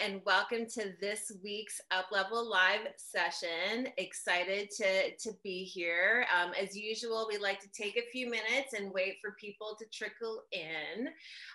and welcome to this week's Up Level Live session. Excited to be here. As usual, we like to take a few minutes and wait for people to trickle in.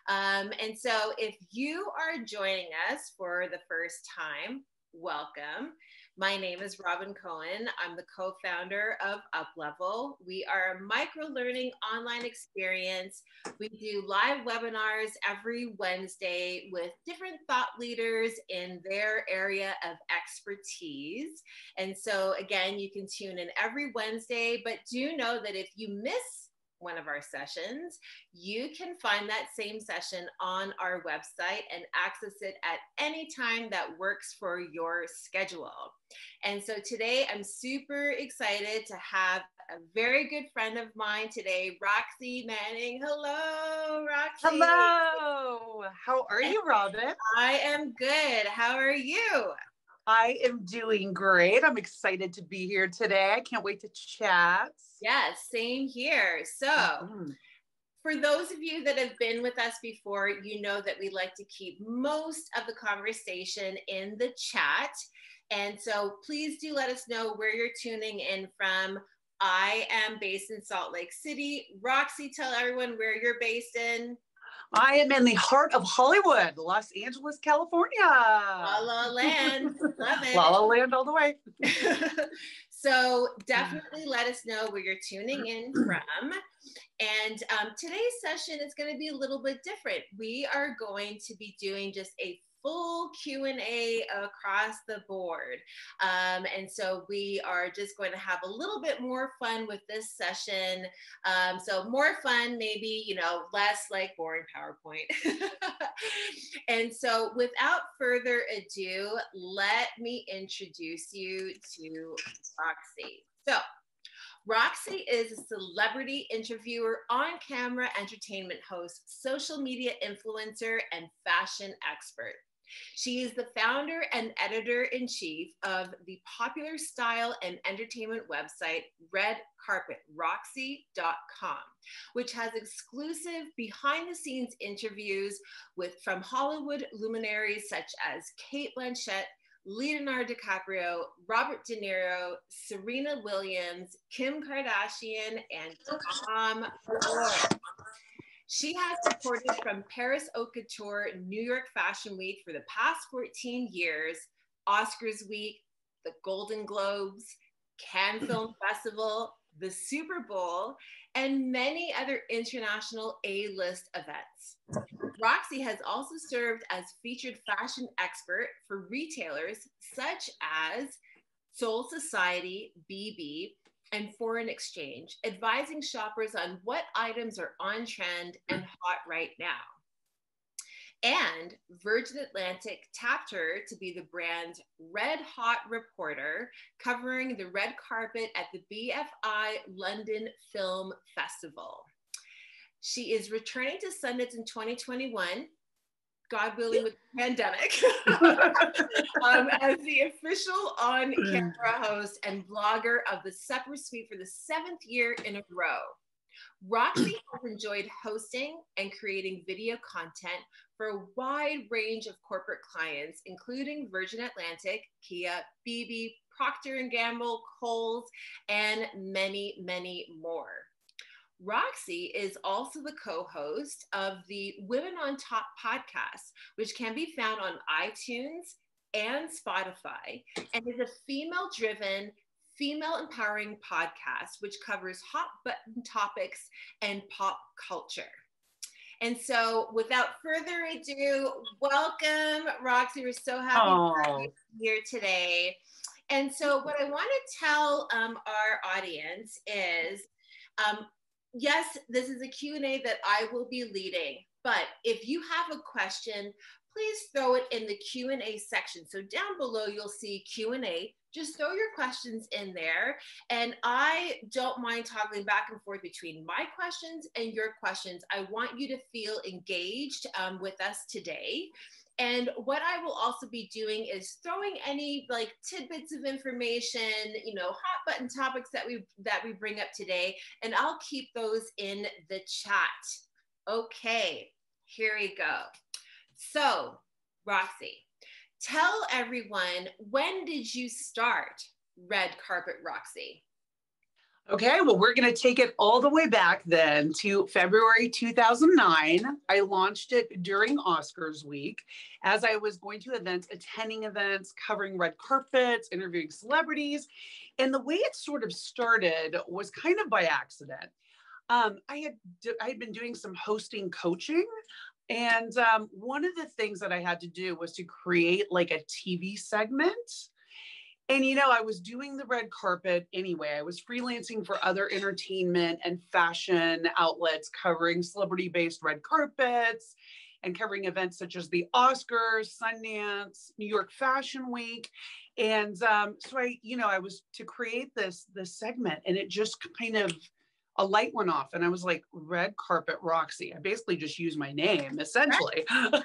And so if you are joining us for the first time, welcome. My name is Robin Cohen. I'm the co-founder of UpLevel. We are a micro-learning online experience. We do live webinars every Wednesday with different thought leaders in their area of expertise. And so again, you can tune in every Wednesday, but do know that if you miss one of our sessions, you can find that same session on our website and access it at any time that works for your schedule. And so today I'm super excited to have a very good friend of mine today, Roxy Manning. Hello, Roxy. Hello. How are you, Robin? I am good. How are you? I am doing great. I'm excited to be here today. I can't wait to chat. Yes, same here. So for those of you that have been with us before, you know that we like to keep most of the conversation in the chat. And so please do let us know where you're tuning in from. I am based in Salt Lake City. Roxy, tell everyone where you're based in. I am in the heart of Hollywood, Los Angeles, California. La La Land. Love it. La La Land all the way. So definitely let us know where you're tuning in from. And today's session is going to be a little bit different. We are going to be doing just a full Q&A across the board. And so we are just going to have a little bit more fun with this session. So more fun, maybe, you know, less like boring PowerPoint. And so without further ado, let me introduce you to Roxy. So Roxy is a celebrity interviewer, on-camera entertainment host, social media influencer, and fashion expert. She is the founder and editor-in-chief of the popular style and entertainment website RedCarpetRoxy.com, which has exclusive behind-the-scenes interviews from Hollywood luminaries such as Cate Blanchett, Leonardo DiCaprio, Robert De Niro, Serena Williams, Kim Kardashian, and Tom Ford. She has supported from Paris Haute Couture, New York Fashion Week for the past 14 years, Oscars Week, the Golden Globes, Cannes Film Festival, the Super Bowl, and many other international A-list events. Roxy has also served as featured fashion expert for retailers such as Soul Society, Bebe, and Foreign Exchange, advising shoppers on what items are on trend and hot right now. And Virgin Atlantic tapped her to be the brand's red hot reporter, covering the red carpet at the BFI London Film Festival. She is returning to Sundance in 2021, God willing, with the pandemic, as the official on-camera host and blogger of the Supper Suite for the 7th year in a row. Roxy has enjoyed hosting and creating video content for a wide range of corporate clients, including Virgin Atlantic, Kia, Bebe, Procter Gamble, Kohl, and many, many more. Roxy is also the co-host of the Women on Top podcast, which can be found on iTunes and Spotify, and is a female-driven, female-empowering podcast, which covers hot button topics and pop culture. And so without further ado, welcome, Roxy. We're so happy to have you here today. And so what I want to tell our audience is, yes, this is a Q&A that I will be leading, but if you have a question, please throw it in the Q&A section. So down below, you'll see Q&A. Just throw your questions in there. And I don't mind toggling back and forth between my questions and your questions. I want you to feel engaged with us today. And what I will also be doing is throwing any like tidbits of information, you know, hot button topics that we bring up today, and I'll keep those in the chat. Okay, here we go. So, Roxy, tell everyone, when did you start Red Carpet Roxy? Okay, well, we're going to take it all the way back then to February 2009. I launched it during Oscars week as I was going to events, attending events, covering red carpets, interviewing celebrities. And the way it sort of started was kind of by accident. I had been doing some hosting coaching. And one of the things that I had to do was to create like a TV segment. And, I was doing the red carpet anyway. I was freelancing for other entertainment and fashion outlets, covering celebrity-based red carpets and covering events such as the Oscars, Sundance, New York Fashion Week. And so I was to create this segment, and it just kind of, a light went off and I was like, Red Carpet Roxy. I basically just used my name essentially, but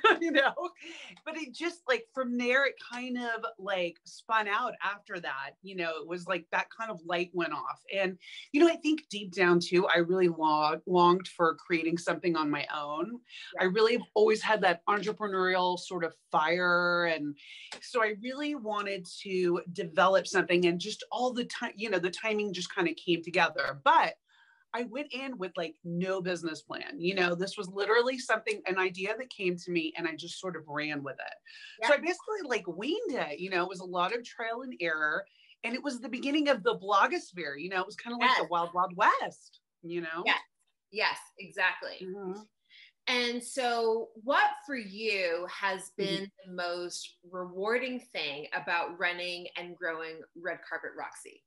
it just like, from there, it kind of like spun out after that, it was like that kind of light went off. And, I think deep down too, I really longed for creating something on my own. Yeah. I really have always had that entrepreneurial sort of fire. And so I really wanted to develop something, and just all the time, the timing just kind of came together. But I went in with like no business plan. This was literally an idea that came to me, and I just sort of ran with it. Yeah. So I basically like winged it, it was a lot of trial and error. And it was the beginning of the blogosphere, it was kind of like the wild, wild west, Yeah. Yes, exactly. Mm-hmm. And so what for you has been the most rewarding thing about running and growing Red Carpet Roxy?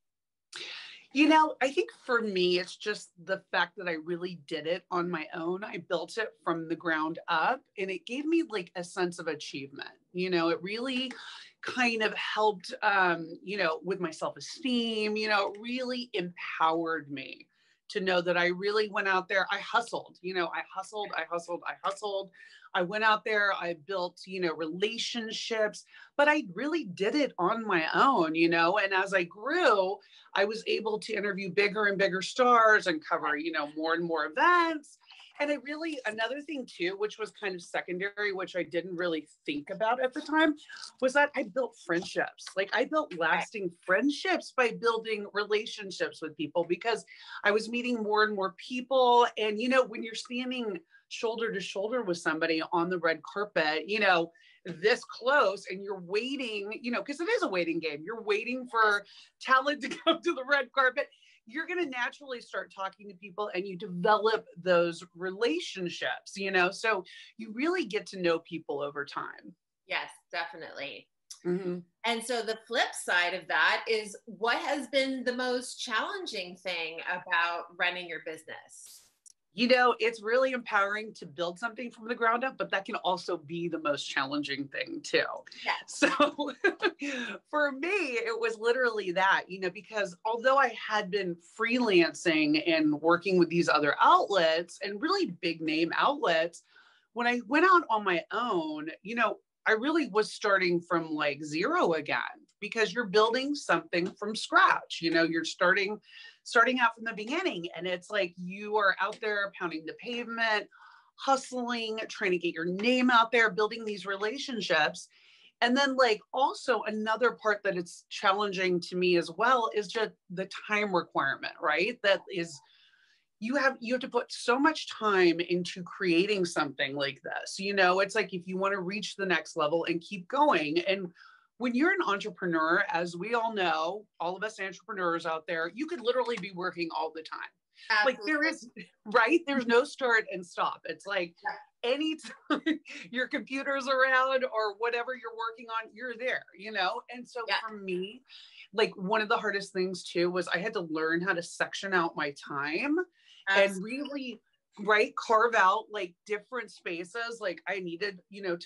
I think for me, it's just the fact that I really did it on my own. I built it from the ground up, and it gave me like a sense of achievement. It really kind of helped, with my self-esteem, it really empowered me to know that I really went out there. I hustled, I hustled. I went out there, I built, relationships, but I really did it on my own, and as I grew, I was able to interview bigger and bigger stars and cover, more and more events. And another thing too, which was kind of secondary, which I didn't really think about at the time, was that I built friendships. Like I built lasting friendships by building relationships with people, because I was meeting more and more people. And, when you're standing shoulder to shoulder with somebody on the red carpet, this close, and you're waiting, because it is a waiting game. You're waiting for talent to come to the red carpet. You're going to naturally start talking to people, and you develop those relationships, so you really get to know people over time. Yes, definitely. Mm-hmm. And so the flip side of that is, what has been the most challenging thing about running your business? It's really empowering to build something from the ground up, but that can also be the most challenging thing too. Yeah. So for me, it was literally that, because although I had been freelancing and working with these other outlets, and really big name outlets, when I went out on my own, I really was starting from like zero again, because you're building something from scratch. You're starting out from the beginning, and it's like you are out there pounding the pavement, hustling, trying to get your name out there, building these relationships. And then like also another part that it's challenging to me as well is just the time requirement, right? That is, you have to put so much time into creating something like this. It's like, if you want to reach the next level and keep going. And when you're an entrepreneur, as we all know, all of us entrepreneurs out there, you could literally be working all the time. Absolutely. Like there is, right? There's no start and stop. It's like anytime your computer's around or whatever you're working on, you're there, And so for me, like one of the hardest things too was I had to learn how to section out my time. Absolutely. And really, carve out like different spaces. Like I needed,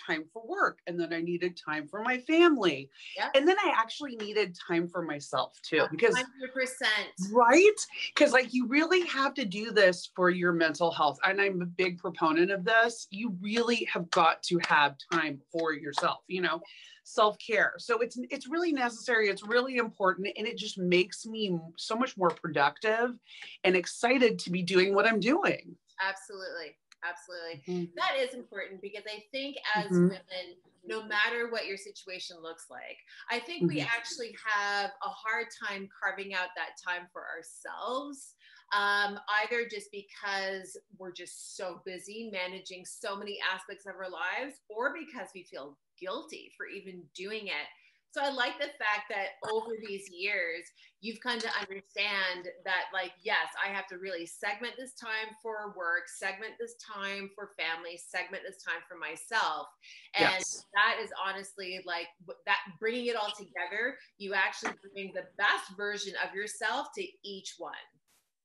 time for work, and then I needed time for my family. Yep. And then I actually needed time for myself too, because 100%. Right? Because like you really have to do this for your mental health. And I'm a big proponent of this. You really have got to have time for yourself, self-care. So it's really necessary. It's really important. And it just makes me so much more productive and excited to be doing what I'm doing. Absolutely. Absolutely. Mhm. That is important because I think as Mhm. women, no matter what your situation looks like, I think we Mhm. actually have a hard time carving out that time for ourselves. Either just because we're just so busy managing so many aspects of our lives, or because we feel guilty for even doing it. So I like the fact that over these years, you've come to understand that, like, yes, I have to really segment this time for work, segment this time for family, segment this time for myself. And Yes. that is honestly like that, bringing it all together, you actually bring the best version of yourself to each one.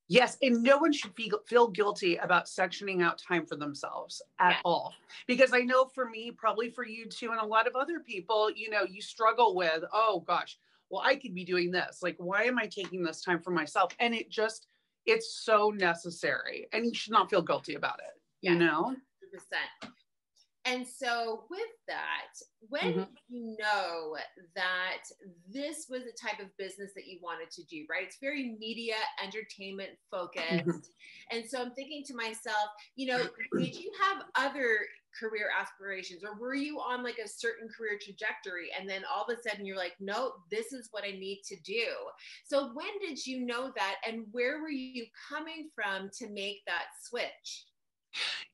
Yes, and no one should feel guilty about sectioning out time for themselves at Yeah. all. Because I know for me, probably for you too, and a lot of other people, you struggle with, oh gosh, well, I could be doing this. Like, why am I taking this time for myself? And it's so necessary. And you should not feel guilty about it, Yes, you know? 100%. And so, with that, when Mhm. you know that this was the type of business that you wanted to do, right? It's very media, entertainment Mhm. focused. And so, I'm thinking to myself, did you have other career aspirations, or were you on like a certain career trajectory? And then all of a sudden, you're like, no, this is what I need to do. So, when did you know that? And where were you coming from to make that switch?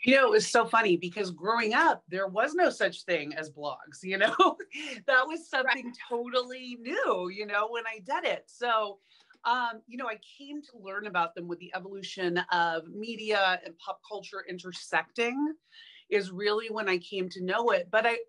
It was so funny because growing up, there was no such thing as blogs. That was Right. something totally new, when I did it. So, I came to learn about them with the evolution of media and pop culture intersecting is really when I came to know it. But I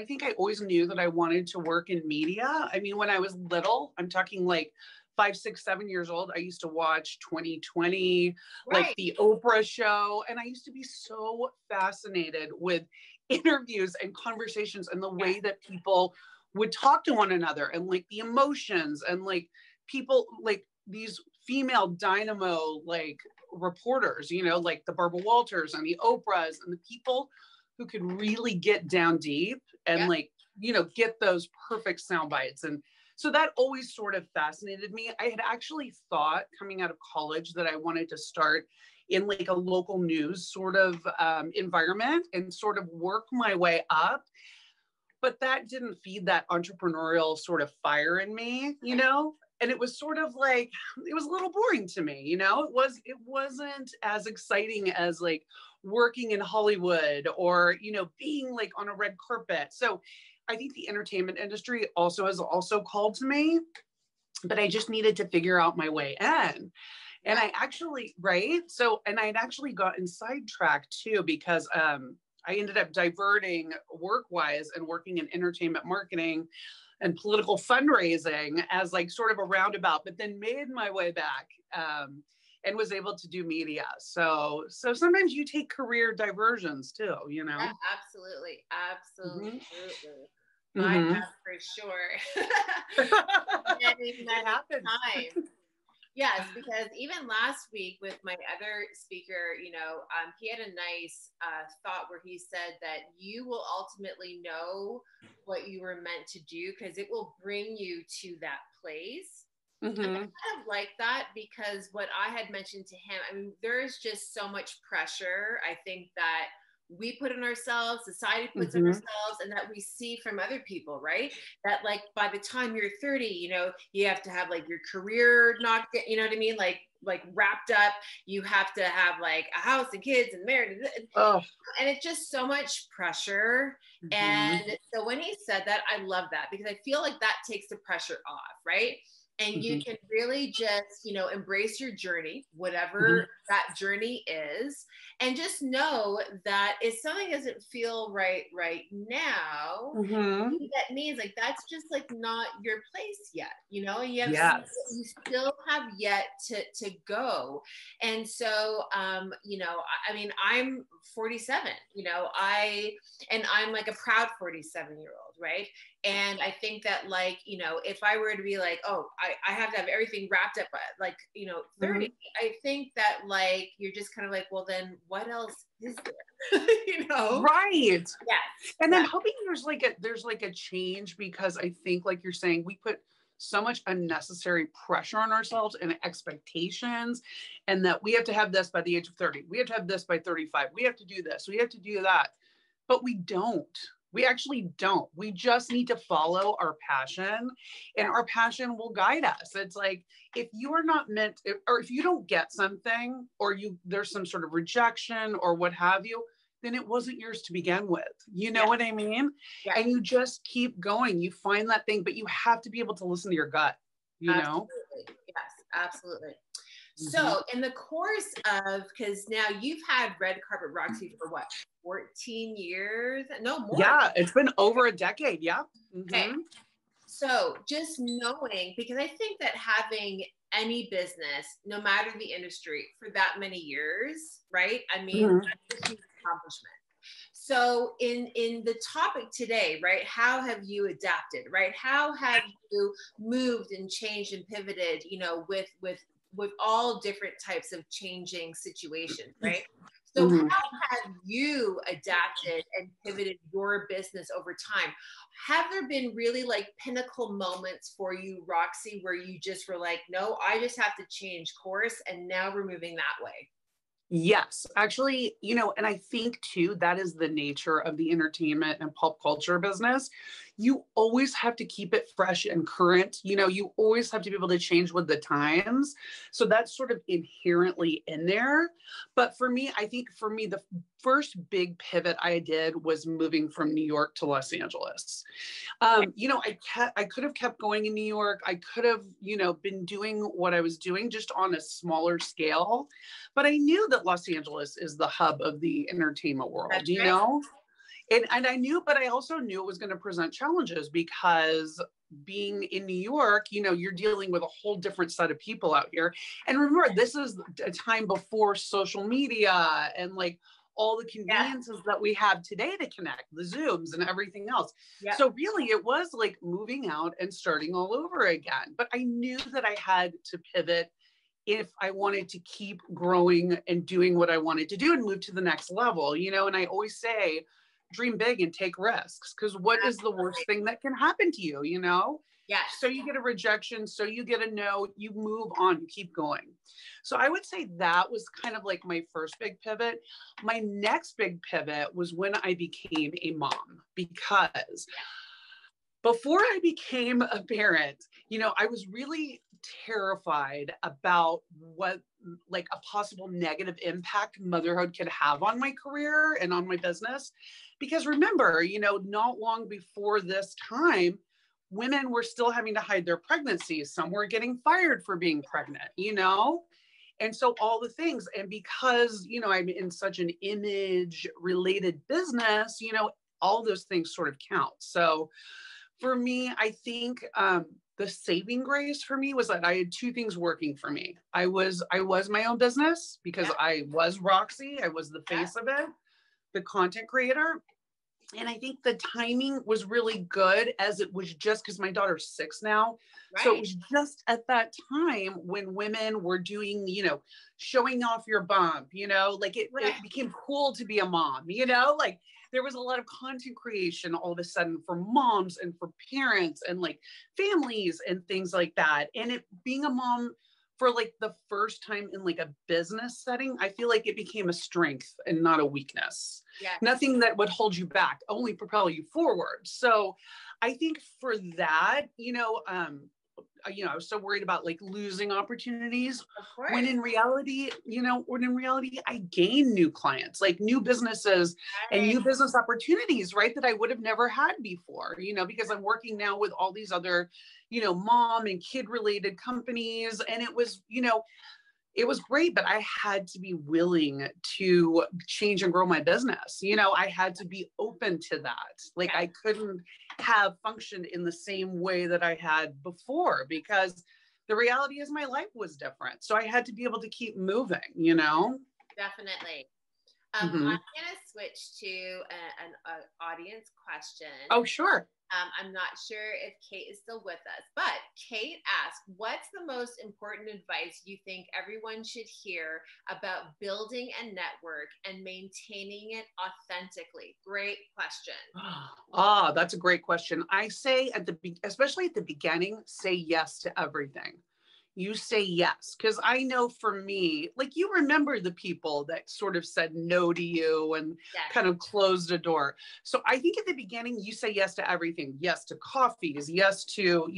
think I always knew that I wanted to work in media. I mean, when I was little, I'm talking like 5, 6, 7 years old, I used to watch 2020, like Right. the Oprah show. And I used to be so fascinated with interviews and conversations and the Yes. way that people would talk to one another and like the emotions and like people like these female dynamo like reporters, like the Barbara Walters and the Oprahs and the people who could really get down deep and Yep. like, get those perfect sound bites. And so that always sort of fascinated me. I had actually thought coming out of college that I wanted to start in like a local news sort of environment and sort of work my way up. But that didn't feed that entrepreneurial sort of fire in me. And it was sort of like, it was a little boring to me. It wasn't as exciting as like working in Hollywood or, being like on a red carpet. So I think the entertainment industry has also called to me, but I just needed to figure out my way in. And Yeah. I actually, right? So, and I'd actually gotten sidetracked too, because I ended up diverting work-wise and working in entertainment marketing and political fundraising as like sort of a roundabout, but then made my way back and was able to do media. So sometimes you take career diversions too. Yeah, absolutely. Mm-hmm. Absolutely. I Mm-hmm. have for sure. Many, It many happens. times. Yes, because even last week with my other speaker, he had a nice thought where he said that you will ultimately know what you were meant to do because it will bring you to that place. And I Mm-hmm. kind of like that because what I had mentioned to him, I mean, there is just so much pressure, I think, that we put on ourselves, society puts on Mm-hmm. ourselves, and that we see from other people, right? That like by the time you're 30, you have to have like your career knocked, you know what I mean? Like wrapped up. You have to have like a house and kids and married, Oh. and it's just so much pressure. Mm-hmm. And so when he said that, I love that because I feel like that takes the pressure off, right? And you Mm-hmm. can really just, embrace your journey, Mm-hmm. whatever that journey is, and just know that if something doesn't feel right now, Mm-hmm. that means like that's just like not your place yet, and Yes. you still have yet to go. And so I mean, I'm 47, and I'm like a proud 47-year-old, right? And I think that like, if I were to be like, oh, I have to have everything wrapped up like, 30, Mm-hmm. I think that like you're just kind of like, well, then what else is there? Right. Yes. And Yeah. then hoping there's like a change because I think like you're saying we put so much unnecessary pressure on ourselves and expectations, and that we have to have this by the age of 30. We have to have this by 35. We have to do this. We have to do that. But we don't. We actually don't. We just need to follow our passion, and our passion will guide us. It's like, if you are not meant, or if you don't get something, or there's some sort of rejection or what have you, then it wasn't yours to begin with. You know what I mean? Yeah. And you just keep going. You find that thing, but you have to be able to listen to your gut, you know? Yes, absolutely. So in the course of, because now you've had Red Carpet Roxy for what, 14 years? No more. Yeah, it's been over a decade. Yeah. Okay. So just knowing, because I think that having any business, no matter the industry, for that many years, right? I mean, that's a huge accomplishment. So in the topic today, right, how have you adapted, right? How have you moved and changed and pivoted, you know, with all different types of changing situations, right? So how have you adapted and pivoted your business over time? Have there been really like pinnacle moments for you, Roxy, where you just were like, no, I just have to change course, and now we're moving that way? Yes, actually, you know, and I think too, that is the nature of the entertainment and pop culture business. You always have to keep it fresh and current. You know, you always have to be able to change with the times. So that's sort of inherently in there. But for me, I think for me, the first big pivot I did was moving from New York to Los Angeles. You know, I could have kept going in New York. I could have, you know, been doing what I was doing just on a smaller scale. But I knew that Los Angeles is the hub of the entertainment world, you know? And I knew, but I also knew it was going to present challenges, because being in New York, you know, you're dealing with a whole different set of people out here. And remember, this is a time before social media and like all the conveniences that we have today to connect, the Zooms and everything else. So really it was like moving out and starting all over again. But I knew that I had to pivot if I wanted to keep growing and doing what I wanted to do and move to the next level, you know. And I always say, dream big and take risks, because what is the worst thing that can happen to you, you know? Yeah. So you get a rejection, so you get a no, you move on, you keep going. So I would say that was kind of like my first big pivot. My next big pivot was when I became a mom, because before I became a parent, you know, I was really terrified about what like a possible negative impact motherhood could have on my career and on my business. Because remember, you know, not long before this time, women were still having to hide their pregnancies. Some were getting fired for being pregnant, you know? And so all the things, and because, you know, I'm in such an image related business, you know, all those things sort of count. So for me, I think the saving grace for me was that I had two things working for me. I was my own business, because I was Roxy. I was the face of it, the content creator. And I think the timing was really good, as it was just because my daughter's 6 now. Right. So it was just at that time when women were doing, you know, showing off your bump, you know, like it became cool to be a mom, you know, like there was a lot of content creation all of a sudden for moms and for parents and like families and things like that. And it being a mom for like the first time in like a business setting, I feel like it became a strength and not a weakness. Yeah. Nothing that would hold you back, only propel you forward. So I think for that, you know, I was so worried about like losing opportunities, when in reality, I gained new clients, like new businesses and new business opportunities, right? That I would have never had before, you know, because I'm working now with all these other, you know, mom and kid related companies. And it was, you know, it was great, but I had to be willing to change and grow my business. You know, I had to be open to that. Like I couldn't have functioned in the same way that I had before, because the reality is my life was different. So I had to be able to keep moving, you know? Definitely. I'm going to switch to an audience question. Oh, sure. I'm not sure if Kate is still with us, but Kate asked, what's the most important advice you think everyone should hear about building a network and maintaining it authentically? Great question. Ah, that's a great question. I say especially at the beginning, say yes to everything. You say yes. Because I know for me, like you remember the people that sort of said no to you and kind of closed a door. So I think at the beginning, you say yes to everything. Yes to coffees, yes to,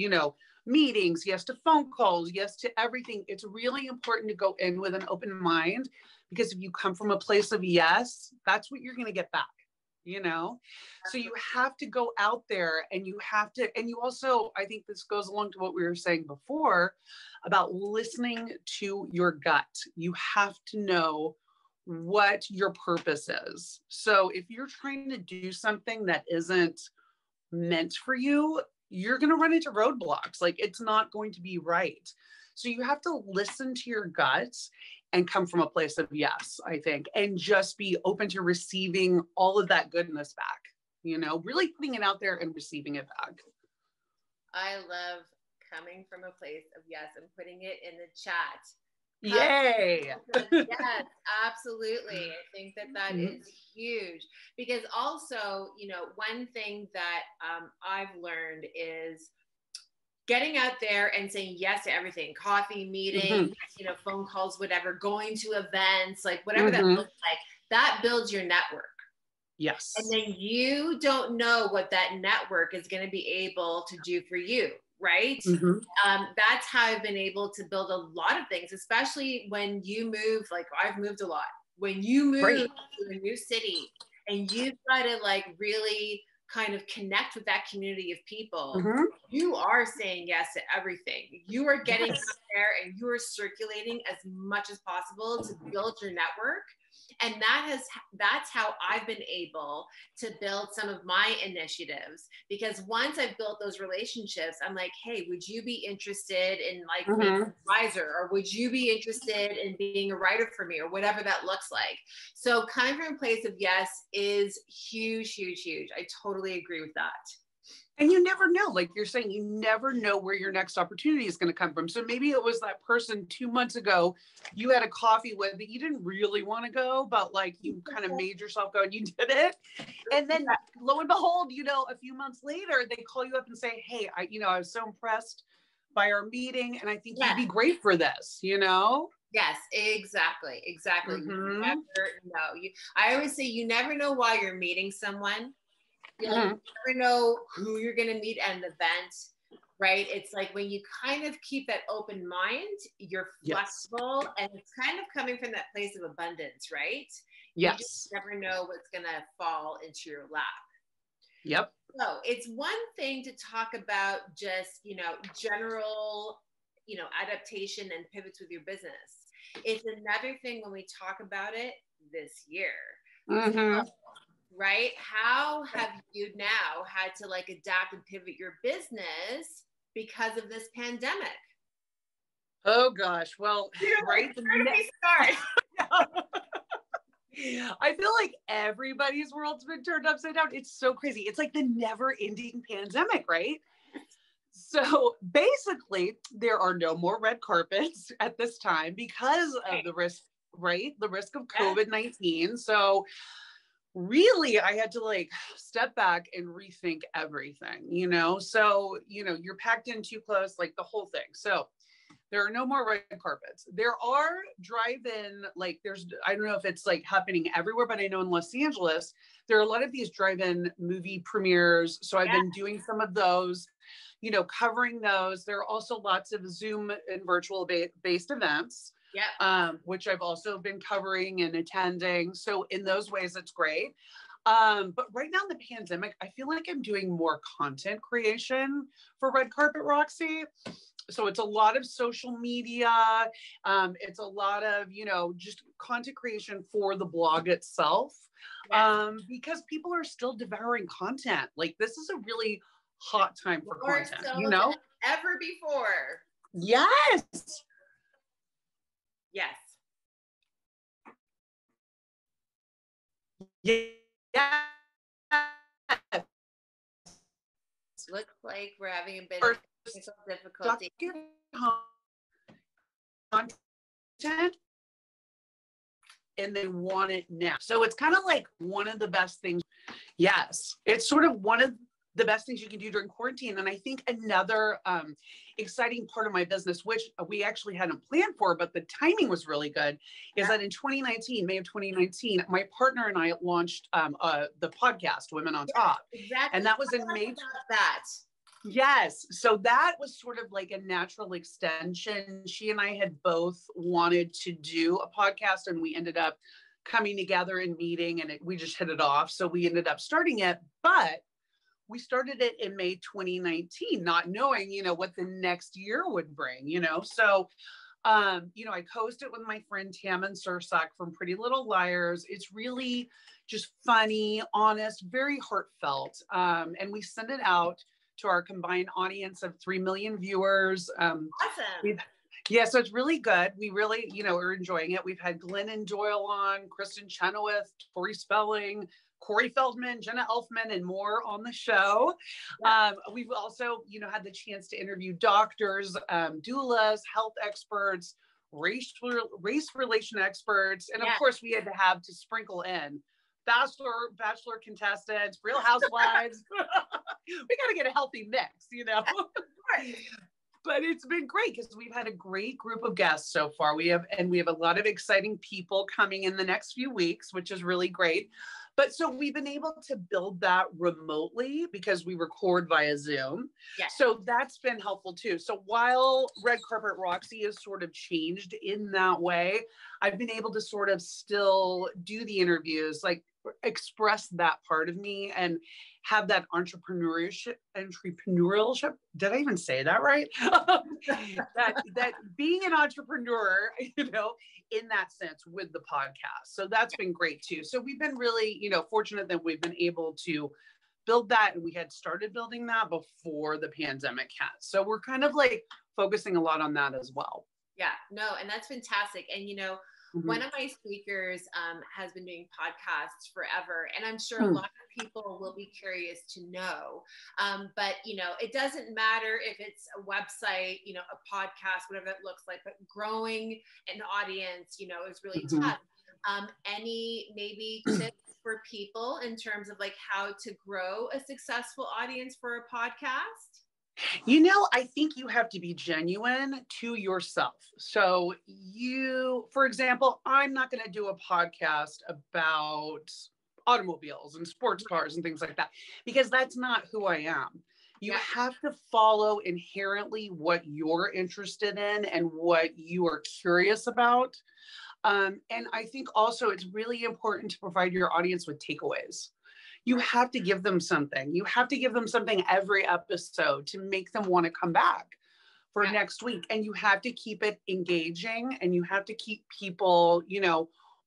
meetings, yes to phone calls, yes to everything. It's really important to go in with an open mind, because if you come from a place of yes, that's what you're going to get back. So you have to go out there, and you also, I think this goes along to what we were saying before about listening to your gut. You have to know what your purpose is. So if you're trying to do something that isn't meant for you, you're going to run into roadblocks. Like, it's not going to be right. So you have to listen to your guts and come from a place of yes, I think, and just be open to receiving all of that goodness back, really putting it out there and receiving it back. I love coming from a place of yes and putting it in the chat. Yay! Yes, absolutely. I think that is huge, because also, one thing that I've learned is getting out there and saying yes to everything, coffee, meetings, phone calls, whatever, going to events, like whatever that looks like, that builds your network. Yes. And then you don't know what that network is going to be able to do for you, right? That's how I've been able to build a lot of things, especially when you move, like I've moved a lot. When you move to a new city and you've got to like really kind of connect with that community of people, you are saying yes to everything. You are getting out there and you are circulating as much as possible to build your network. And that's how I've been able to build some of my initiatives, because once I've built those relationships, I'm like, hey, would you be interested in like being an advisor, or would you be interested in being a writer for me, or whatever that looks like? So coming from a place of yes is huge, huge, huge. I totally agree with that. And you never know, like you're saying, you never know where your next opportunity is going to come from. So maybe it was that person 2 months ago you had a coffee with that you didn't really want to go, but like you kind of made yourself go and you did it. And then lo and behold, a few months later, they call you up and say, hey, I was so impressed by our meeting, and I think you'd be great for this, Yes, exactly. You never know. I always say you never know why you're meeting someone. You never know who you're going to meet at an event, right? It's like when you kind of keep that open mind, you're flexible, and it's kind of coming from that place of abundance, right? Yes. You just never know what's going to fall into your lap. Yep. So it's one thing to talk about just, general, adaptation and pivots with your business. It's another thing when we talk about it this year. So, right? How have you now had to like adapt and pivot your business because of this pandemic? Oh gosh. Well, right. Where do we start? I feel like everybody's world's been turned upside down. It's so crazy. It's like the never ending pandemic, right? So basically, there are no more red carpets at this time because of the risk, right? The risk of COVID-19. So really, I had to like step back and rethink everything, So, you're packed in too close, like the whole thing. So there are no more red carpets. There are drive-in, like I don't know if it's like happening everywhere, but I know in Los Angeles, there are a lot of these drive-in movie premieres. So I've been doing some of those, covering those. There are also lots of Zoom and virtual based events, which I've also been covering and attending. So in those ways, it's great. But right now in the pandemic, I feel like I'm doing more content creation for Red Carpet Roxy. So it's a lot of social media. It's a lot of, just content creation for the blog itself. Because people are still devouring content. Like this is a really hot time for content, than ever before. Yes. Yes. Yeah. Looks like we're having a bit Or of technical difficulty. Content and they want it now. So it's kind of like one of the best things. Yes, it's sort of one of the best things you can do during quarantine. And I think another exciting part of my business, which we actually hadn't planned for, but the timing was really good, is that in 2019, May of 2019, my partner and I launched the podcast, Women on Top. Exactly. And that was in May. About that. Yes. So that was sort of like a natural extension. She and I had both wanted to do a podcast, and we ended up coming together and meeting, and we just hit it off. So we ended up starting it, but we started it in May 2019, not knowing, what the next year would bring, So, I co-hosted with my friend Tammin Sursak from Pretty Little Liars. It's really just funny, honest, very heartfelt. And we send it out to our combined audience of 3 million viewers. Awesome. Yeah, so it's really good. We really, are enjoying it. We've had Glennon Doyle on, Kristen Chenoweth, Tori Spelling, Corey Feldman, Jenna Elfman, and more on the show. Yeah. We've also, had the chance to interview doctors, doulas, health experts, race relation experts. And of course, we had to sprinkle in bachelor contestants, Real Housewives. We got to get a healthy mix, Right. But it's been great because we've had a great group of guests so far. We have a lot of exciting people coming in the next few weeks, which is really great. But so we've been able to build that remotely because we record via Zoom. Yes. So that's been helpful too. So while Red Carpet Roxy has sort of changed in that way, I've been able to sort of still do the interviews, like express that part of me and have that entrepreneurship. Did I even say that right? that being an entrepreneur, in that sense with the podcast. So that's been great too. So we've been really, fortunate that we've been able to build that, and we had started building that before the pandemic hit. So we're kind of like focusing a lot on that as well. Yeah, no, and that's fantastic. And, one of my speakers has been doing podcasts forever, and I'm sure a lot of people will be curious to know. But, it doesn't matter if it's a website, a podcast, whatever that looks like, but growing an audience, is really tough. Any maybe tips for people in terms of like how to grow a successful audience for a podcast? I think you have to be genuine to yourself. So for example, I'm not going to do a podcast about automobiles and sports cars and things like that, because that's not who I am. You have to follow inherently what you're interested in and what you are curious about. And I think also it's really important to provide your audience with takeaways. You have to give them something. You have to give them something every episode to make them want to come back for next week. And you have to keep it engaging, and you have to keep people,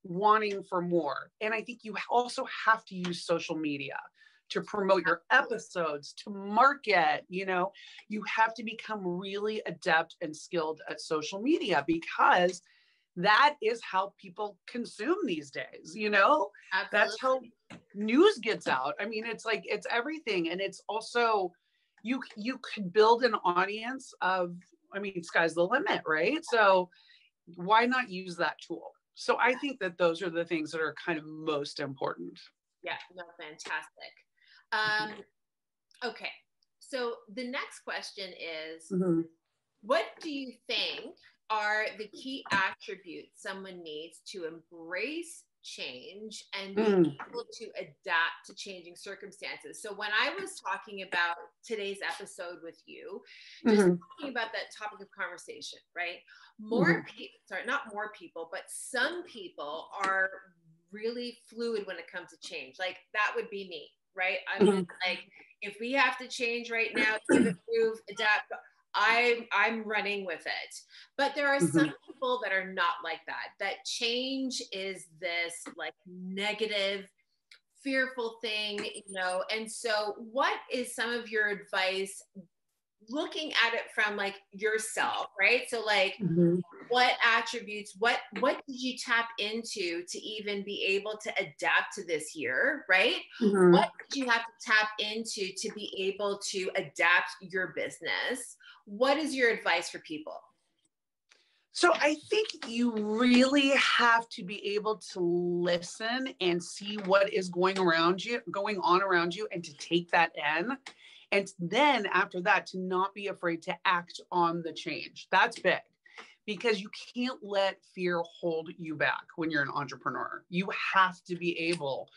wanting for more. And I think you also have to use social media to promote your episodes, to market. You have to become really adept and skilled at social media, because that is how people consume these days, Absolutely. That's how news gets out. I mean, it's everything. And it's also, you could build an audience of, sky's the limit, right? So why not use that tool? So I think that those are the things that are kind of most important. Yeah, no, fantastic. Okay. So the next question is, what do you think are the key attributes someone needs to embrace change and be able to adapt to changing circumstances? So when I was talking about today's episode with you, just talking about that topic of conversation, right? Not more people, but some people are really fluid when it comes to change. Like that would be me, right? I'm like, if we have to change right now, improve, adapt, I'm running with it. But there are some people that are not like that change is this like negative, fearful thing, And so what is some of your advice looking at it from like yourself, right? So like, Mhm. what attributes, what did you tap into to even be able to adapt to this year, right? Mhm. What did you have to tap into to be able to adapt your business? What is your advice for people? So I think you really have to be able to listen and see what is going on around you, and to take that in. And then after that, to not be afraid to act on the change. That's big, because you can't let fear hold you back when you're an entrepreneur. You have to be able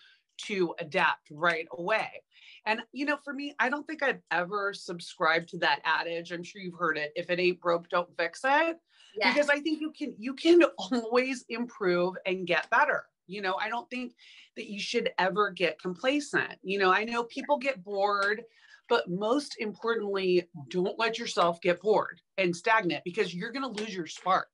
to adapt right away. And, for me, I don't think I've ever subscribed to that adage. I'm sure you've heard it. If it ain't broke, don't fix it. Yes, Because I think you can always improve and get better. I don't think that you should ever get complacent. I know people get bored, but most importantly, don't let yourself get bored and stagnant, because you're going to lose your spark.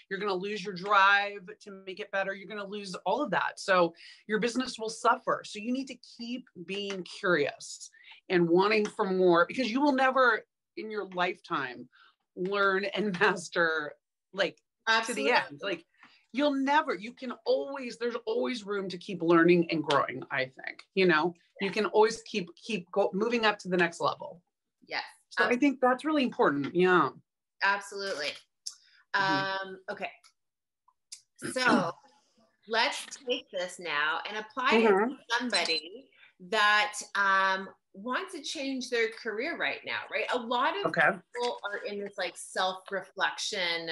You're going to lose your drive to make it better. You're going to lose all of that. So your business will suffer. So you need to keep being curious and wanting for more, because you will never in your lifetime learn and master, like, to the absolutely. end. Like, there's always room to keep learning and growing. I think, you can always keep moving up to the next level. Yes, So I think that's really important. Yeah. absolutely. Mhm. Okay, so let's take this now and apply it Mhm. to somebody that wants to change their career right now, right? A lot of Okay. people are in this like self-reflection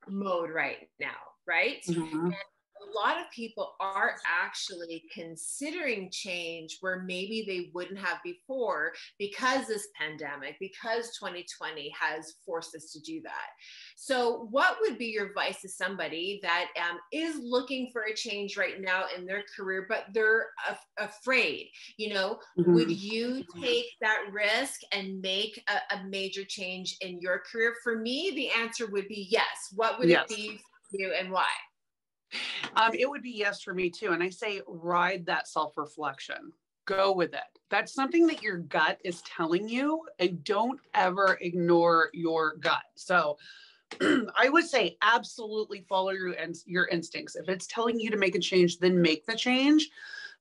mode right now, right? Mhm. A lot of people are actually considering change where maybe they wouldn't have before, because this pandemic, because 2020 has forced us to do that. So, what would be your advice to somebody that is looking for a change right now in their career, but they're afraid? Would Mhm. you take that risk and make a major change in your career? For me, the answer would be yes. What would it Yes. be for you, and why? It would be yes for me too. And I say, ride that self-reflection. Go with it. That's something that your gut is telling you, and don't ever ignore your gut. So I would say absolutely follow your instincts. If it's telling you to make a change, then make the change.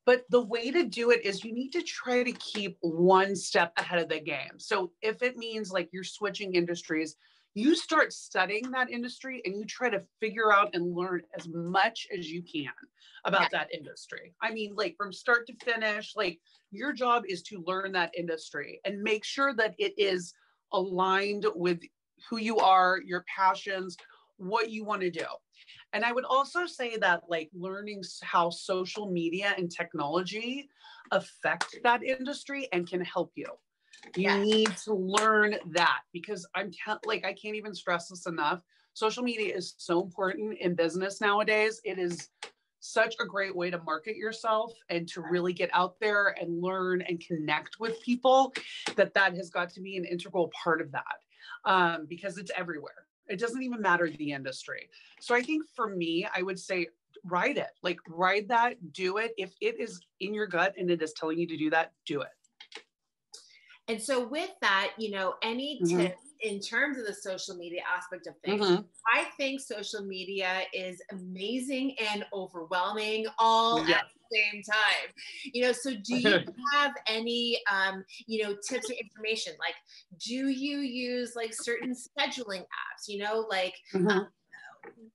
But the way to do it is you need to try to keep one step ahead of the game. So if it means like you're switching industries, you start studying that industry and you try to figure out and learn as much as you can Yeah. about that industry. I mean, like from start to finish, like your job is to learn that industry and make sure that it is aligned with who you are, your passions, what you want to do. And I would also say that like learning how social media and technology affect that industry and can help you. You Yes. need to learn that, because I can't even stress this enough. Social media is so important in business nowadays. It is such a great way to market yourself and to really get out there and learn and connect with people, that has got to be an integral part of that, because it's everywhere. It doesn't even matter the industry. So I think for me, I would say ride it, like ride that, do it. If it is in your gut and it is telling you to do that, do it. And so, with that, any Mm-hmm. tips in terms of the social media aspect of things? Mm-hmm. I think social media is amazing and overwhelming all at Yeah. the same time. So do you have any, tips or information? Like, do you use like certain scheduling apps? Like, Mm-hmm.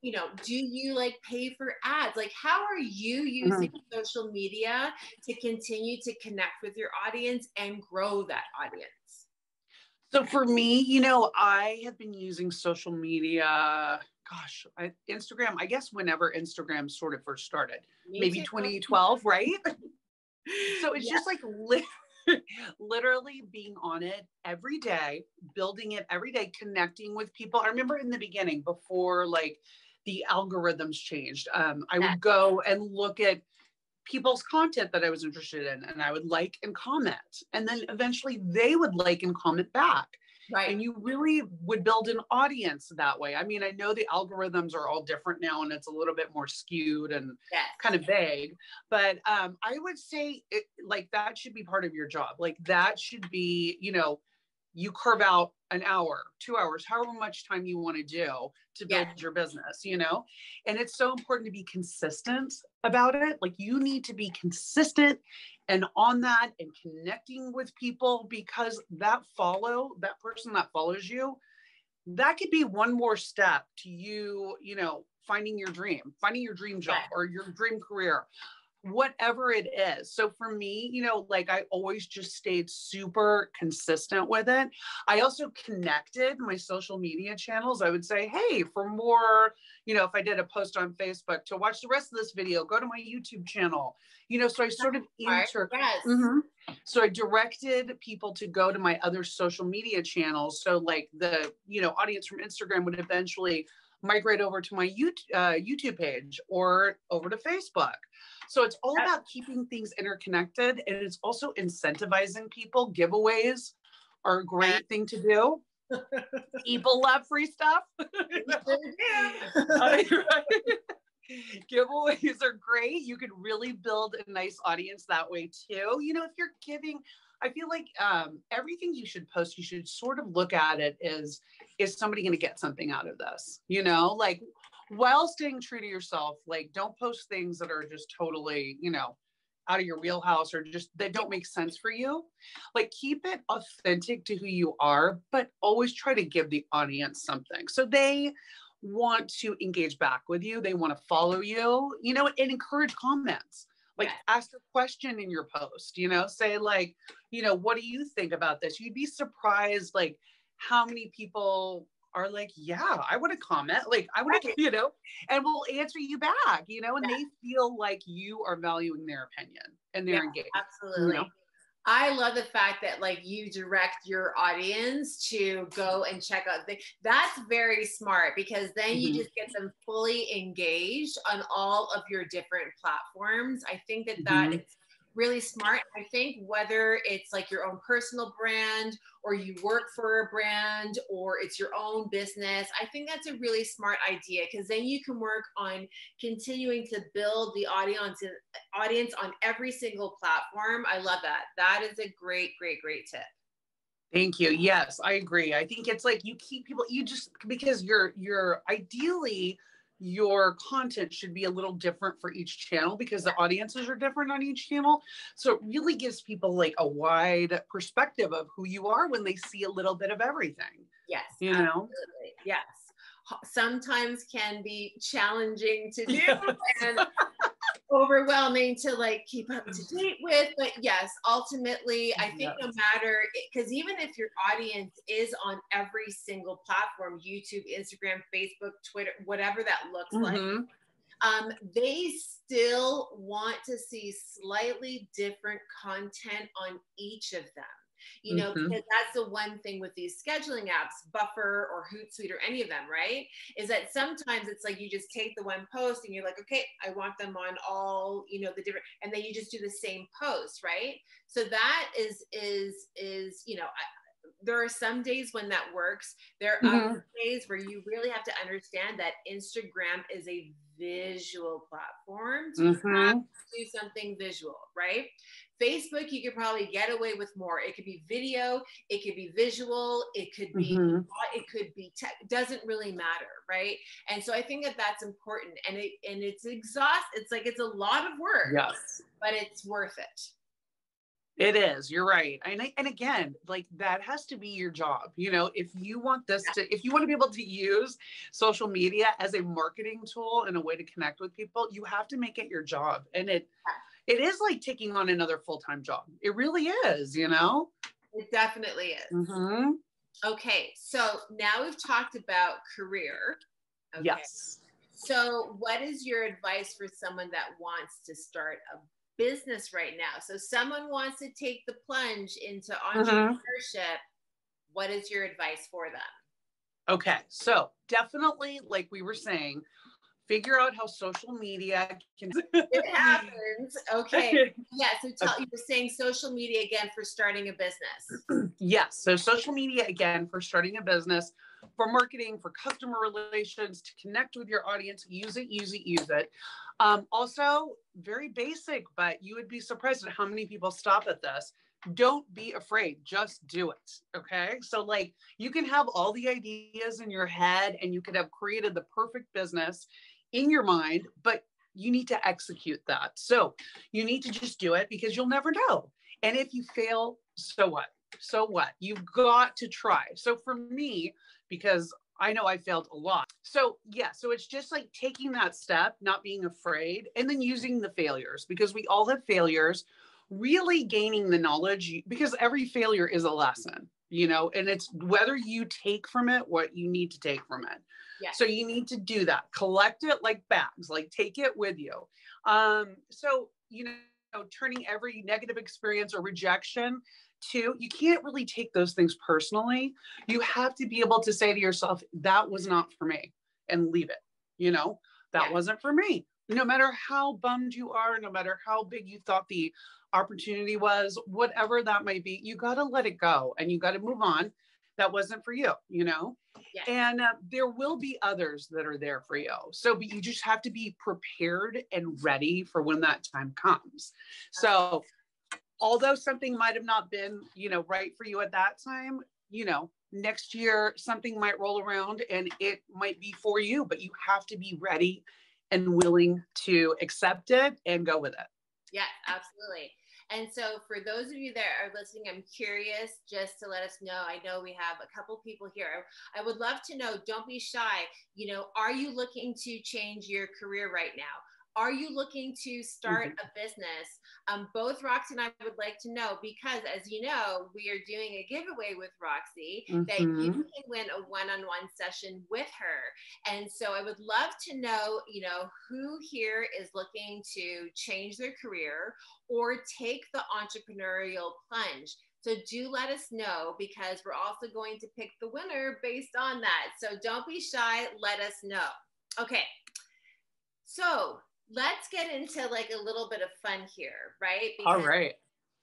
do you like pay for ads? Like, how are you using Mm-hmm. social media to continue to connect with your audience and grow that audience? So for me, I have been using social media, Instagram, I guess whenever Instagram sort of first started, Me maybe too. 2012, right? So it's Yeah. just like literally being on it every day, building it every day, connecting with people. I remember in the beginning, before like the algorithms changed, I would go and look at people's content that I was interested in, and I would like and comment. And then eventually they would like and comment back. Right. And you really would build an audience that way. I mean, I know the algorithms are all different now and it's a little bit more skewed and Yes. kind of vague, but I would say like that should be part of your job. Like that should be, you carve out an hour, 2 hours, however much time you want to do to build your business, you know? And it's so important to be consistent about it. Like you need to be consistent and on that and connecting with people, because that person that follows you, that could be one more step to you, you know, finding your dream job or your dream career, whatever it is. So for me, you know, like I always just stayed super consistent with it. I also connected my social media channels. I would say, hey, for more, you know, if I did a post on Facebook to watch the rest of this video, go to my YouTube channel, you know, so I sort of So I directed people to go to my other social media channels. So like the, you know, audience from Instagram would eventually migrate over to my YouTube page or over to Facebook. So it's all about keeping things interconnected, and it's also incentivizing people. Giveaways are a great thing to do. People love free stuff. Giveaways are great. You could really build a nice audience that way too. You know, if you're giving, I feel like everything you should post, you should sort of look at it as, is somebody going to get something out of this? You know, like while staying true to yourself, like don't post things that are just totally, you know, out of your wheelhouse or just that don't make sense for you. Like keep it authentic to who you are, but always try to give the audience something. So they want to engage back with you. They want to follow you, you know, and encourage comments. Like ask a question in your post, you know, say like, you know, what do you think about this? You'd be surprised, like how many people are like, yeah, I want to comment. Like I want to, you know, and we'll answer you back, you know, and they feel like you are valuing their opinion and they're engaged. Absolutely. You know? I love the fact that like you direct your audience to go and check out. That's very smart, because then you just get them fully engaged on all of your different platforms. I think that that is really smart. I think whether it's like your own personal brand or you work for a brand or it's your own business, I think that's a really smart idea, because then you can work on continuing to build the audience on every single platform. I love that. That is a great, great, great tip. Thank you. Yes, I agree. I think it's like you keep people, you just, because you're ideally, your content should be a little different for each channel because the audiences are different on each channel. So it really gives people like a wide perspective of who you are when they see a little bit of everything. Yes. You know? Absolutely. Yes. Sometimes can be challenging to do and overwhelming to like keep up to date with, but yes, ultimately I think no matter, because even if your audience is on every single platform, YouTube, Instagram, Facebook, Twitter, whatever that looks like, they still want to see slightly different content on each of them. You know, because that's the one thing with these scheduling apps, Buffer or Hootsuite or any of them, right? Is that sometimes it's like you just take the one post and you're like, okay, I want them on all, you know, the different, and then you just do the same post, right? So that is, you know, there are some days when that works. There are other days where you really have to understand that Instagram is a visual platform to have to do something visual, right? Facebook, you could probably get away with more. It could be video, it could be visual, it could be tech, doesn't really matter, right? And so I think that that's important, and it's exhausting. It's like, it's a lot of work, but it's worth it. It is. You're right. And again, like that has to be your job. You know, if you want this if you want to be able to use social media as a marketing tool and a way to connect with people, you have to make it your job. And it is like taking on another full-time job. It really is, you know? It definitely is. Okay. So now we've talked about career. Okay. Yes. So what is your advice for someone that wants to start a business right now? So someone wants to take the plunge into entrepreneurship. What is your advice for them? Okay. So definitely, like we were saying, figure out how social media can. It happens. Okay. Yeah. So you were saying social media again for starting a business. Yes. So social media again for starting a business, for marketing, for customer relations, to connect with your audience. Use it, use it, use it. Also, very basic, but you would be surprised at how many people stop at this. don't be afraid, just do it. Okay. So like you can have all the ideas in your head and you could have created the perfect business in your mind, but you need to execute that. So you need to just do it because you'll never know. And if you fail, so what? So what? You've got to try. So for me, because I know I failed a lot. So yeah, so it's just like taking that step, not being afraid, and then using the failures because we all have failures, really gaining the knowledge because every failure is a lesson, you know, and it's whether you take from it what you need to take from it. Yes. So you need to do that, collect it like bags, like take it with you. So, you know, turning every negative experience or rejection to, you can't really take those things personally. You have to be able to say to yourself, that was not for me, and leave it. You know, that wasn't for me. No matter how bummed you are, no matter how big you thought the opportunity was, whatever that might be, you got to let it go and you got to move on. That wasn't for you, you know? Yes. And there will be others that are there for you. So, but you just have to be prepared and ready for when that time comes. So, although something might have not been, you know, right for you at that time, you know, next year something might roll around and it might be for you, but you have to be ready and willing to accept it and go with it. Yeah, absolutely. And so for those of you that are listening, I'm curious just to let us know. I know we have a couple people here. I would love to know, don't be shy. You know, are you looking to change your career right now? Are you looking to start a business? Both Roxy and I would like to know, because as you know, we are doing a giveaway with Roxy that you can win a one-on-one session with her. And so I would love to know, you know, who here is looking to change their career or take the entrepreneurial plunge. So do let us know, because we're also going to pick the winner based on that. So don't be shy. Let us know. Okay. So let's get into like a little bit of fun here, right? All right.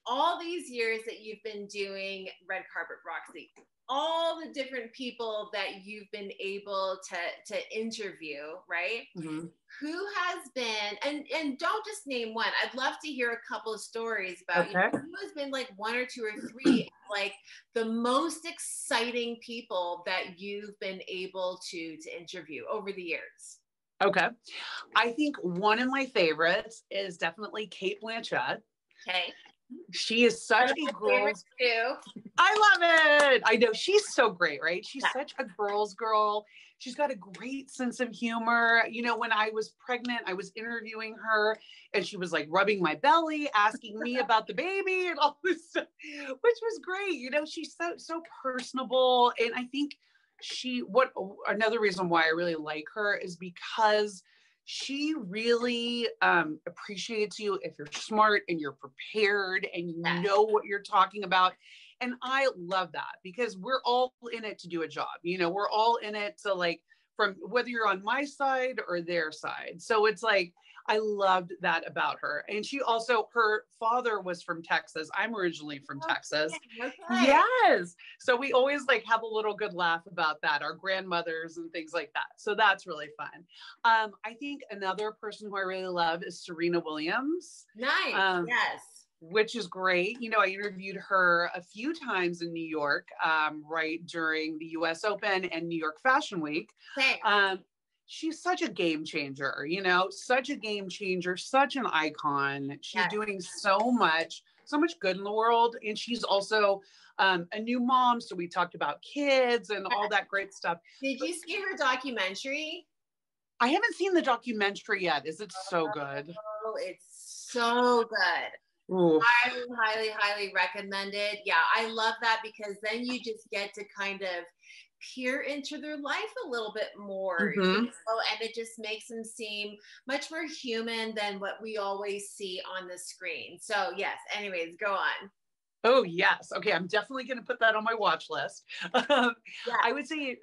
All these years that you've been doing Red Carpet Roxy, all the different people that you've been able to interview, right? Mm-hmm. Who has been, and don't just name one. I'd love to hear a couple of stories about you know, who has been like one or two or three, like the most exciting people that you've been able to interview over the years. Okay. I think one of my favorites is definitely Cate Blanchett. Okay. She is such a girl's too. I love it. I know, she's so great, right? She's such a girl's girl. She's got a great sense of humor. You know, when I was pregnant, I was interviewing her and she was like rubbing my belly, asking me about the baby and all this stuff, which was great. You know, she's so personable. And I think another reason why I really like her is because she really appreciates you if you're smart and you're prepared and you know what you're talking about. And I love that because we're all in it to do a job. You know, we're all in it to like, from whether you're on my side or their side. So it's like, I loved that about her. And she also, her father was from Texas. I'm originally from Texas. Okay. Yes. So we always like have a little good laugh about that, our grandmothers and things like that. So that's really fun. I think another person who I really love is Serena Williams. Nice. Yes. Which is great. You know, I interviewed her a few times in New York, right during the US Open and New York Fashion Week. She's such a game changer, you know, such a game changer, such an icon. She's doing so much good in the world. And she's also a new mom. So we talked about kids and all that great stuff. Did you see her documentary? I haven't seen the documentary yet. Is it so good? Oh, it's so good. Ooh. Highly, highly recommended. Yeah, I love that because then you just get to kind of peer into their life a little bit more, you know, and it just makes them seem much more human than what we always see on the screen. So yes, anyways, go on. Oh yes. Okay. I'm definitely going to put that on my watch list. I would say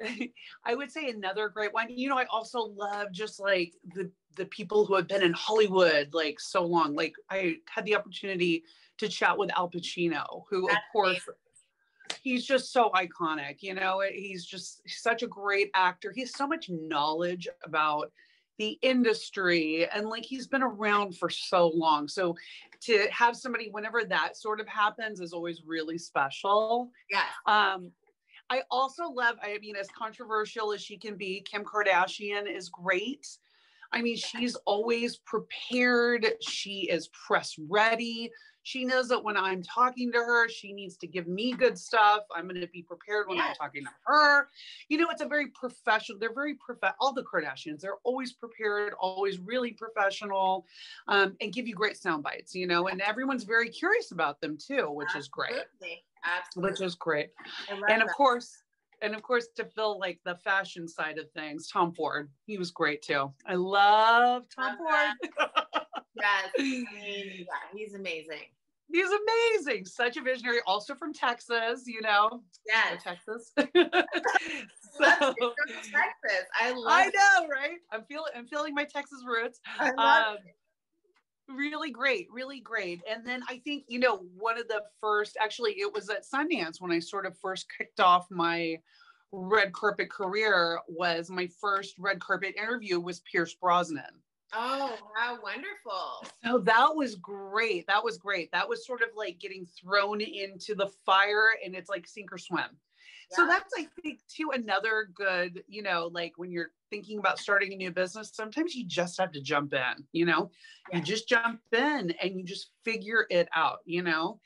another great one, you know, I also love just like the people who have been in Hollywood, like so long. Like I had the opportunity to chat with Al Pacino, who of course, he's just so iconic, you know, he's just such a great actor. He has so much knowledge about the industry, and like he's been around for so long. So to have somebody whenever that sort of happens is always really special. Yes. I also love, I mean, as controversial as she can be, Kim Kardashian is great. I mean, she's always prepared. She is press ready. She knows that when I'm talking to her, she needs to give me good stuff. I'm going to be prepared when I'm talking to her. You know, it's a very professional, they're very all the Kardashians, they're always prepared, always really professional, and give you great sound bites, you know, and everyone's very curious about them too, which is great. Absolutely. Which is great. And of course, to fill like the fashion side of things, Tom Ford, he was great too. I love Tom Ford. Yes, I mean, yeah, he's amazing. He's amazing. Such a visionary. Also from Texas, you know. Yes. Texas. So, Texas. I know, right? I'm feeling my Texas roots. I love it. Really great, really great. And then I think, you know, one of the first, actually, it was at Sundance when I sort of first kicked off my red carpet career. Was my first red carpet interview was Pierce Brosnan. Oh, how wonderful. So that was great. That was great. That was sort of like getting thrown into the fire, and it's like sink or swim. Yeah. So that's, I think, too, another good, you know, like when you're thinking about starting a new business, sometimes you just have to jump in, you know, you just jump in and you just figure it out, you know,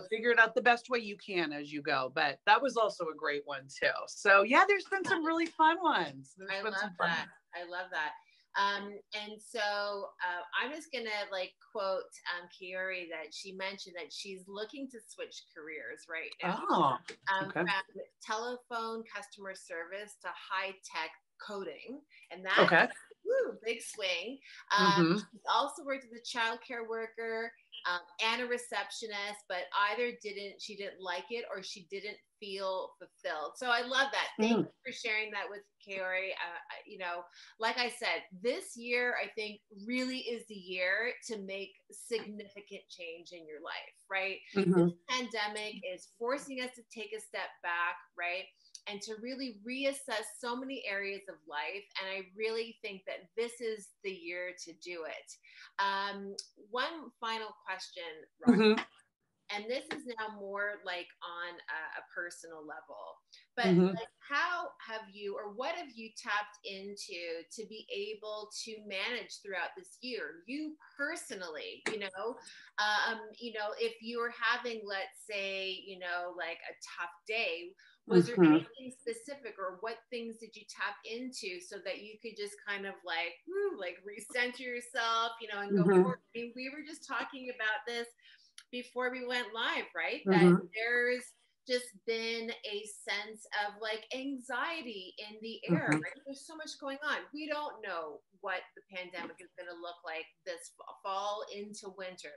figure it out the best way you can as you go. But that was also a great one too. So yeah, there's been some really fun ones. I love that. I love that. And so I'm just gonna like quote Kiori, that she mentioned that she's looking to switch careers right now. From telephone customer service to high tech coding, and that's big swing. She's also worked as a childcare worker and a receptionist, but either she didn't like it or she didn't feel fulfilled. So I love that. Thank you for sharing that with Kiori. You know, like I said, this year I think really is the year to make significant change in your life, right? This pandemic is forcing us to take a step back, right? And to really reassess so many areas of life. And I really think that this is the year to do it. One final question, Roxy, and this is now more like on a personal level, but like, how have you, or what have you tapped into to be able to manage throughout this year, you personally, you know, if you were having, let's say, you know, like a tough day, was there anything specific, or what things did you tap into so that you could just kind of like recenter yourself, you know, and go forward? I mean, we were just talking about this before we went live, right? That there's just been a sense of like anxiety in the air, right? There's so much going on. We don't know what the pandemic is going to look like this fall into winter.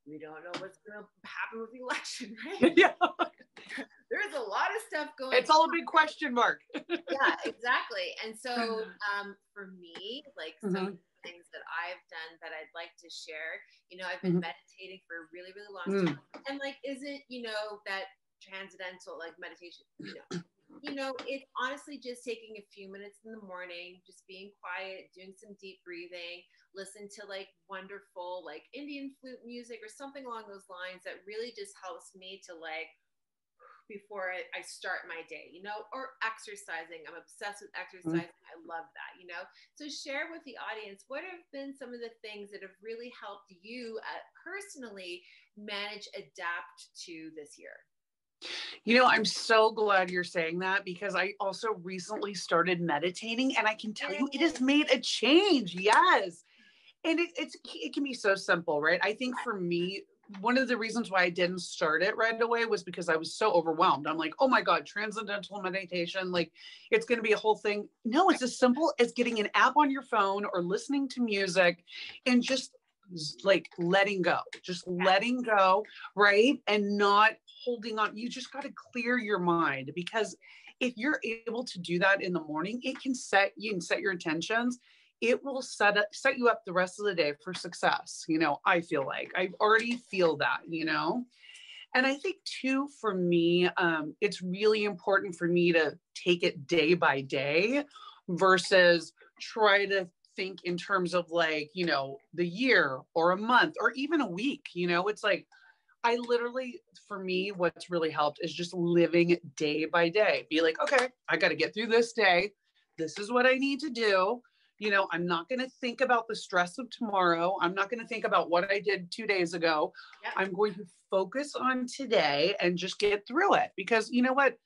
We don't know what's going to happen with the election, right? Yeah. There's a lot of stuff going on. It's all a big question mark. Yeah, exactly. And so for me, like some things that I've done that I'd like to share, you know, I've been meditating for a really, really long time. And like, is it, you know, that transcendental like meditation, you know, it's honestly just taking a few minutes in the morning, just being quiet, doing some deep breathing, listen to like wonderful like Indian flute music or something along those lines that really just helps me to like, before I start my day, you know, or exercising. I'm obsessed with exercising. I love that, you know. So share with the audience, what have been some of the things that have really helped you personally manage, adapt to this year? You know, I'm so glad you're saying that, because I also recently started meditating, and I can tell you it has made a change. Yes. And it can be so simple, right? I think for me, one of the reasons why I didn't start it right away was because I was so overwhelmed. I'm like, oh my God, transcendental meditation, like it's going to be a whole thing. No, it's as simple as getting an app on your phone or listening to music and just like letting go, letting go, right? And not holding on. You just got to clear your mind, because if you're able to do that in the morning, you can set your intentions. It will set you up the rest of the day for success. You know, I feel like I already feel that, you know, and I think too, for me, it's really important for me to take it day by day versus try to think in terms of like, you know, the year or a month or even a week, you know, it's like, I literally, for me, what's really helped is just living day by day. Be like, okay, I got to get through this day. This is what I need to do. You know, I'm not going to think about the stress of tomorrow. I'm not going to think about what I did 2 days ago. Yep. I'm going to focus on today and just get through it. Because you know what?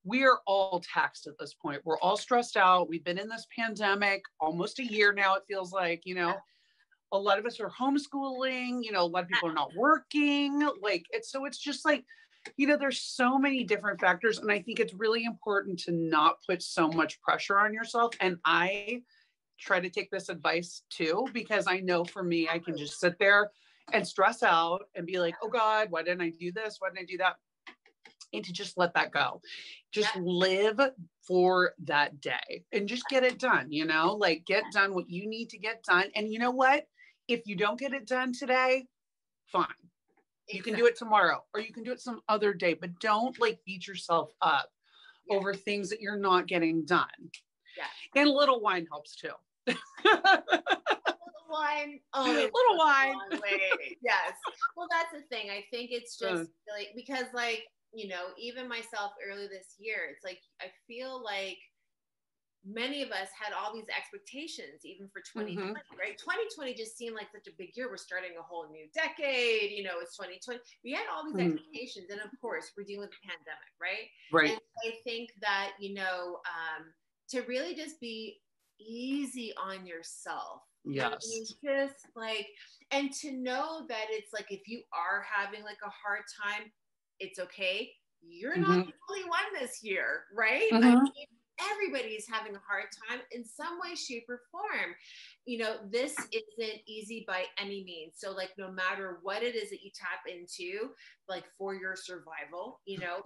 We are all taxed at this point. We're all stressed out. We've been in this pandemic almost a year now, it feels like, you know. A lot of us are homeschooling, you know, a lot of people are not working. Like it's just like, you know, there's so many different factors. And I think it's really important to not put so much pressure on yourself. And I try to take this advice too, because I know for me, I can just sit there and stress out and be like, oh God, why didn't I do this? Why didn't I do that? And to just let that go. Just live for that day and just get it done, you know, like get done what you need to get done. And you know what? If you don't get it done today, fine. You can do it tomorrow or you can do it some other day, but don't like beat yourself up over things that you're not getting done. Yeah. And a little wine helps too. Wine. Oh, little wine. Yes. Well, that's the thing. I think it's just like, because like, you know, even myself earlier this year, it's like, I feel like many of us had all these expectations, even for 2020, right? 2020 just seemed like such a big year. We're starting a whole new decade. You know, it's 2020. We had all these expectations. And of course, we're dealing with the pandemic, right? Right. And I think that, you know, to really just be easy on yourself. Yes. I mean, just like, and to know that it's like, if you are having like a hard time, it's okay. You're not the only one this year, right? I mean, everybody is having a hard time in some way, shape, or form. You know, this isn't easy by any means. So like, no matter what it is that you tap into, like for your survival, you know,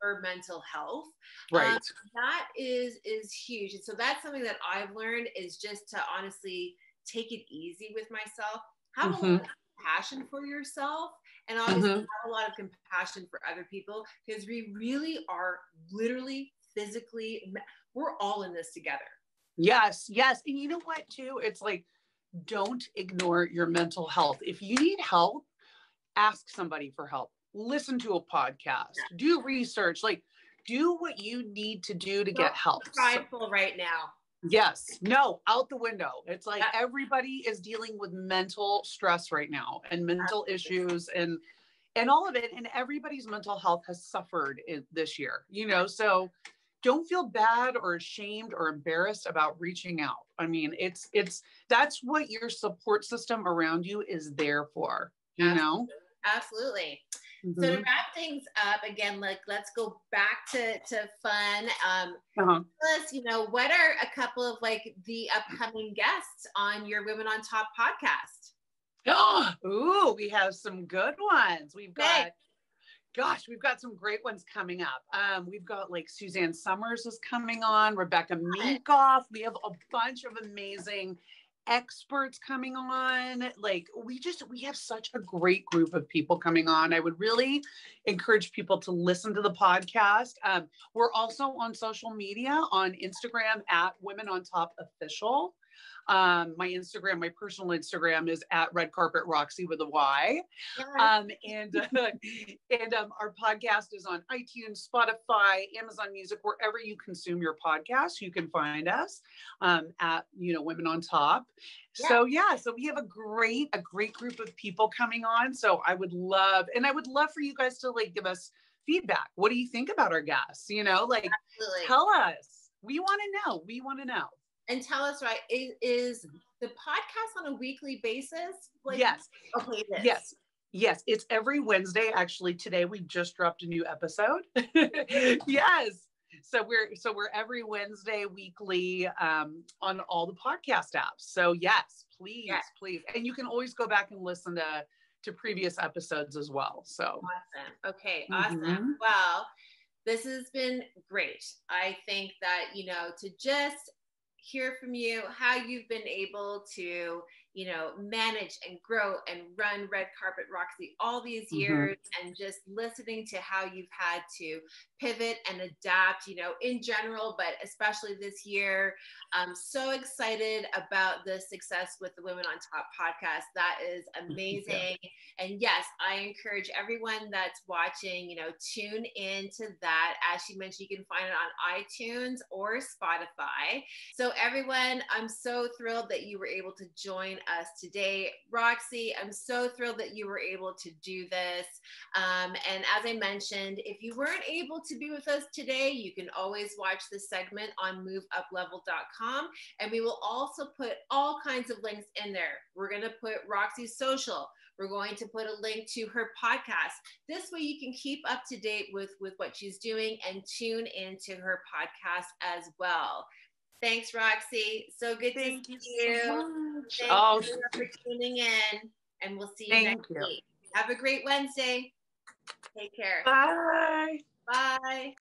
for mental health, right. That is huge. And so that's something that I've learned, is just to honestly take it easy with myself, have a little passion for yourself, and obviously have a lot of compassion for other people, because we really are literally physically, we're all in this together. Yes. Yes. And you know what too? It's like, don't ignore your mental health. If you need help, ask somebody for help, listen to a podcast, do research, like do what you need to do to get help. Prideful right now. Yes. No, out the window. It's like everybody is dealing with mental stress right now and mental issues and all of it. And everybody's mental health has suffered this year, you know, so don't feel bad or ashamed or embarrassed about reaching out. I mean, that's what your support system around you is there for, you know? Absolutely. So to wrap things up, again, like let's go back to fun. Tell us, you know, what are a couple of like the upcoming guests on your Women on Top podcast? Ooh, we have some good ones. We've got some great ones coming up. We've got like Suzanne Summers is coming on, Rebecca Minkoff. We have a bunch of amazing experts coming on. Like we have such a great group of people coming on. I would really encourage people to listen to the podcast. We're also on social media on Instagram at Women on Top Official. My personal Instagram is at Red Carpet Roxy with a Y. And our podcast is on iTunes, Spotify, Amazon Music, wherever you consume your podcasts, you can find us at, you know, Women on Top. So we have a great group of people coming on. So I would love for you guys to like give us feedback. What do you think about our guests? You know, like tell us. We want to know. And tell us, right, is the podcast on a weekly basis? Like, yes. Okay. Yes. It's every Wednesday. Actually, today we just dropped a new episode. Yes. So we're every Wednesday weekly on all the podcast apps. So yes, please. And you can always go back and listen to previous episodes as well. So awesome. Okay. Awesome. Well, this has been great. I think that, you know, to just hear from you how you've been able to, manage and grow and run Red Carpet Roxy all these years, and just listening to how you've had to pivot and adapt, in general, but especially this year. I'm so excited about the success with the Women on Top podcast. That is amazing. And yes, I encourage everyone that's watching, tune in to that. As she mentioned, you can find it on iTunes or Spotify. So everyone, I'm so thrilled that you were able to join us today. Roxy, I'm so thrilled that you were able to do this. And as I mentioned, if you weren't able to be with us today, you can always watch this segment on moveuplevel.com. And we will also put all kinds of links in there. We're going to put Roxy's social. We're going to put a link to her podcast. This way you can keep up to date with what she's doing and tune into her podcast as well. Thanks, Roxy. So good to see you. So Thank you for tuning in, and we'll see you next week. Have a great Wednesday. Take care. Bye. Bye.